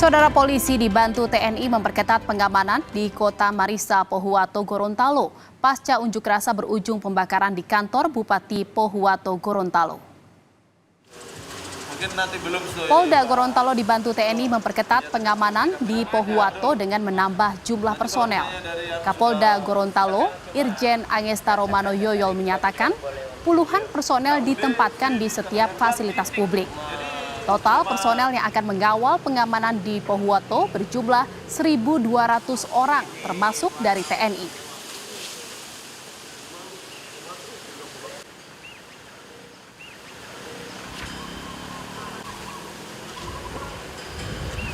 Saudara polisi dibantu TNI memperketat pengamanan di kota Marisa, Pohuwato, Gorontalo pasca unjuk rasa berujung pembakaran di kantor Bupati Pohuwato, Gorontalo. Polda Gorontalo dibantu TNI memperketat pengamanan di Pohuwato dengan menambah jumlah personel. Kapolda Gorontalo, Irjen Angesta Romano Yoyol menyatakan puluhan personel ditempatkan di setiap fasilitas publik. Total personel yang akan mengawal pengamanan di Pohuwato berjumlah 1.200 orang, termasuk dari TNI.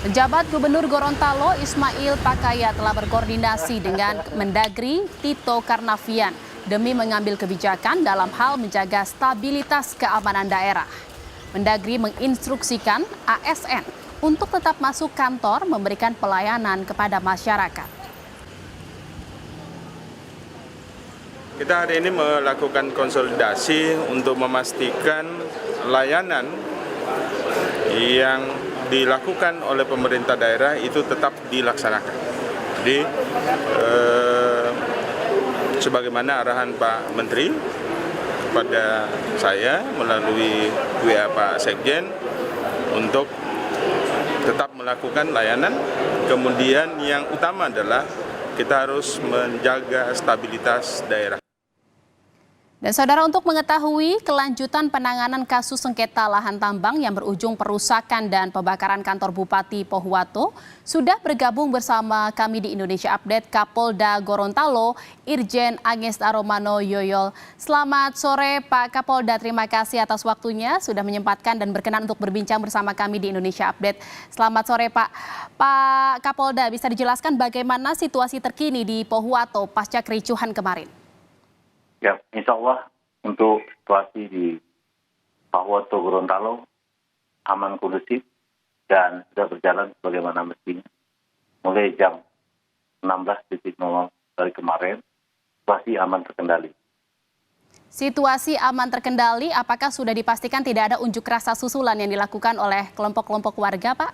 Penjabat Gubernur Gorontalo Ismail Pakaya telah berkoordinasi dengan Mendagri Tito Karnavian demi mengambil kebijakan dalam hal menjaga stabilitas keamanan daerah. Mendagri menginstruksikan ASN untuk tetap masuk kantor memberikan pelayanan kepada masyarakat. Kita hari ini melakukan konsolidasi untuk memastikan layanan yang dilakukan oleh pemerintah daerah itu tetap dilaksanakan. Jadi, sebagaimana arahan Pak Menteri kepada saya melalui WA Pak Sekjen untuk tetap melakukan layanan. Kemudian yang utama adalah kita harus menjaga stabilitas daerah. Dan saudara, untuk mengetahui kelanjutan penanganan kasus sengketa lahan tambang yang berujung perusakan dan pembakaran kantor Bupati Pohuwato, sudah bergabung bersama kami di Indonesia Update Kapolda Gorontalo, Irjen Angesta Romano Yoyol. Selamat sore Pak Kapolda, terima kasih atas waktunya sudah menyempatkan dan berkenan untuk berbincang bersama kami di Indonesia Update. Selamat sore Pak. Pak Kapolda, bisa dijelaskan bagaimana situasi terkini di Pohuwato pasca kericuhan kemarin? Ya, insya Allah untuk situasi di Pohuwato Gorontalo aman kondusif dan sudah berjalan sebagaimana mestinya. Mulai jam 16.00 dari kemarin, situasi aman terkendali. Situasi aman terkendali, apakah sudah dipastikan tidak ada unjuk rasa susulan yang dilakukan oleh kelompok-kelompok warga, Pak?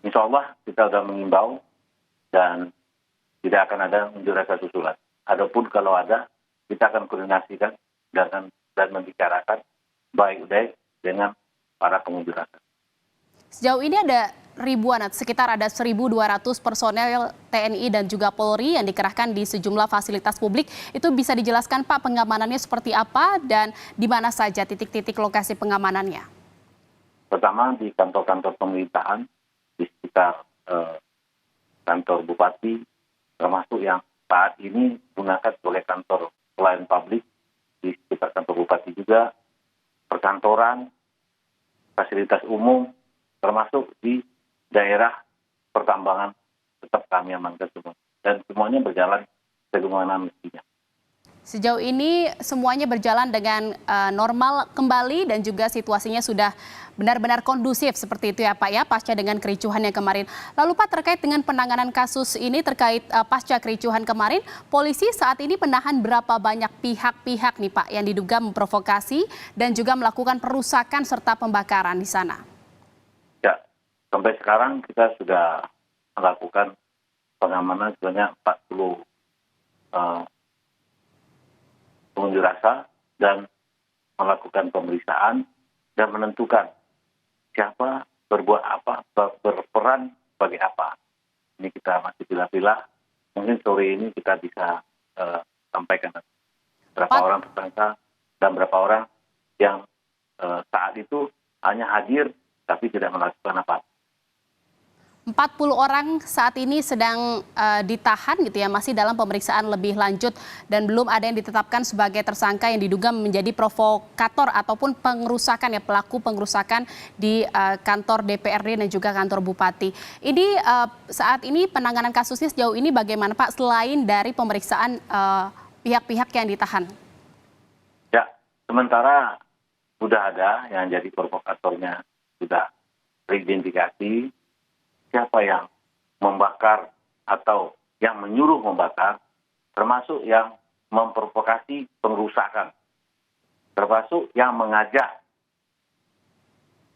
Insya Allah kita sudah mengimbau dan tidak akan ada unjuk rasa susulan. Adapun kalau ada, kita akan koordinasikan dan membicarakan baik-baik dengan para pengunjuk rasa. Sejauh ini ada ribuan, sekitar ada 1.200 personel TNI dan juga Polri yang dikerahkan di sejumlah fasilitas publik. Itu bisa dijelaskan Pak pengamanannya seperti apa dan di mana saja titik-titik lokasi pengamanannya? Pertama di kantor-kantor pemerintahan, di sekitar kantor Bupati, termasuk yang saat ini digunakan sebagai kantor pelayan publik, di sekitar kantor Bupati juga, perkantoran, fasilitas umum, termasuk di daerah pertambangan tetap kami amankan semua. Dan semuanya berjalan sebagaimana mestinya. Sejauh ini semuanya berjalan dengan normal kembali dan juga situasinya sudah benar-benar kondusif seperti itu ya Pak ya, pasca dengan kericuhan yang kemarin. Lalu Pak, terkait dengan penanganan kasus ini terkait pasca kericuhan kemarin, polisi saat ini menahan berapa banyak pihak-pihak nih Pak yang diduga memprovokasi dan juga melakukan perusakan serta pembakaran di sana? Ya, sampai sekarang kita sudah melakukan pengamanan sebanyak 40 pengunjuk rasa dan melakukan pemeriksaan dan menentukan siapa berbuat apa, berperan sebagai apa. Ini kita masih pilah-pilah. Mungkin sore ini kita bisa sampaikan berapa orang tersangka dan berapa orang yang saat itu hanya hadir tapi tidak melakukan apa-apa. 40 orang saat ini sedang ditahan gitu ya, masih dalam pemeriksaan lebih lanjut dan belum ada yang ditetapkan sebagai tersangka yang diduga menjadi provokator ataupun pengerusakan ya, pelaku pengerusakan di kantor DPRD dan juga kantor Bupati. Ini saat ini penanganan kasusnya sejauh ini bagaimana Pak, selain dari pemeriksaan pihak-pihak yang ditahan? Ya, sementara sudah ada yang jadi provokatornya, sudah teridentifikasi. Siapa yang membakar atau yang menyuruh membakar, termasuk yang memprovokasi pengerusakan, termasuk yang mengajak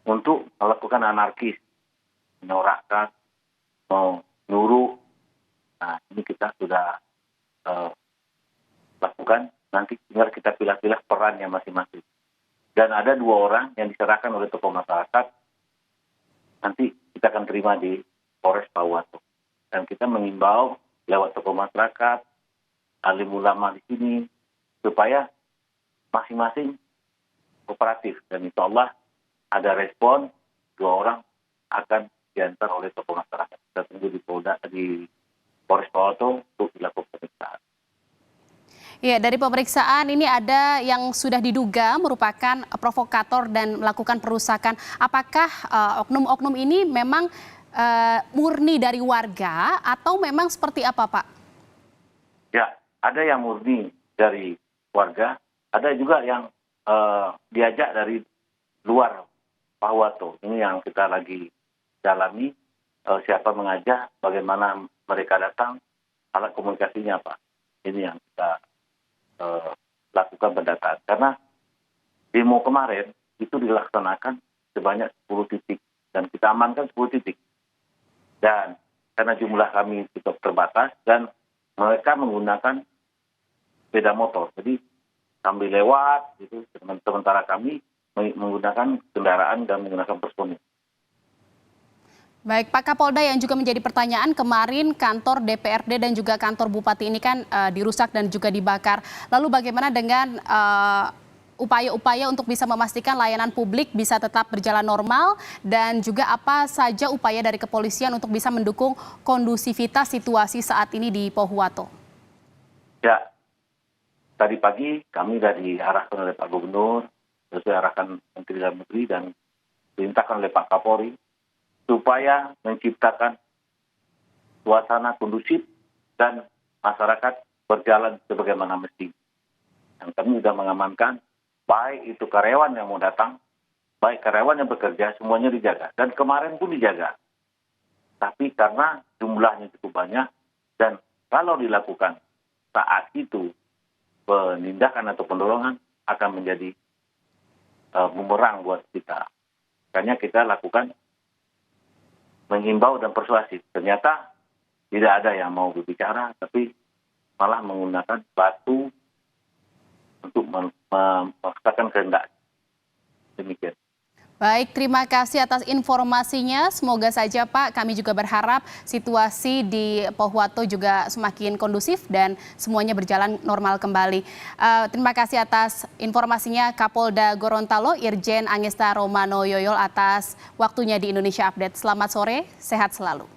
untuk melakukan anarkis menyorakkan, mau nyuruh. Nah, ini kita sudah lakukan. Nanti tinggal kita pilih-pilih perannya masing-masing. Dan ada 2 orang yang diserahkan oleh tokoh masyarakat. Nanti kita akan terima di Polres Pahuwato. Dan kita mengimbau lewat tokoh masyarakat, alim ulama di sini, supaya masing-masing kooperatif. Dan insya Allah ada respon, 2 orang akan diantar oleh tokoh masyarakat. Kita tunggu di Polres Pahuwato untuk dilakukan pemeriksaan. Ya, dari pemeriksaan ini ada yang sudah diduga merupakan provokator dan melakukan perusakan. Apakah oknum-oknum ini memang murni dari warga atau memang seperti apa, Pak? Ya, ada yang murni dari warga, ada juga yang diajak dari luar Pahuwato. Ini yang kita lagi dalami, siapa mengajak, bagaimana mereka datang, alat komunikasinya apa. Ini yang kita lakukan pendataan. Karena demo kemarin itu dilaksanakan sebanyak 10 titik dan kita amankan 10 titik. Dan karena jumlah kami cukup terbatas dan mereka menggunakan sepeda motor. Jadi sambil lewat gitu, sementara kami menggunakan kendaraan dan menggunakan personil. Baik, Pak Kapolda, yang juga menjadi pertanyaan, kemarin kantor DPRD dan juga kantor Bupati ini kan dirusak dan juga dibakar. Lalu bagaimana dengan upaya-upaya untuk bisa memastikan layanan publik bisa tetap berjalan normal dan juga apa saja upaya dari kepolisian untuk bisa mendukung kondusivitas situasi saat ini di Pahuwato? Ya, tadi pagi kami sudah diarahkan oleh Pak Gubernur, sesuai arahan Menteri Dalam Negeri dan diperintahkan oleh Pak Kapolri, supaya menciptakan suasana kondusif dan masyarakat berjalan sebagaimana mesti. Yang kami sudah mengamankan, baik itu karyawan yang mau datang, baik karyawan yang bekerja, semuanya dijaga. Dan kemarin pun dijaga. Tapi karena jumlahnya cukup banyak, dan kalau dilakukan saat itu, penindakan atau pendorongan akan menjadi bumerang buat kita. Makanya kita lakukan menghimbau dan persuasif. Ternyata tidak ada yang mau berbicara, tapi malah menggunakan batu untuk memaksakan kehendak. Demikian. Baik, terima kasih atas informasinya. Semoga saja, Pak, kami juga berharap situasi di Pahuwato juga semakin kondusif dan semuanya berjalan normal kembali. Terima kasih atas informasinya Kapolda Gorontalo, Irjen Angesta Romano Yoyol, atas waktunya di Indonesia Update. Selamat sore, sehat selalu.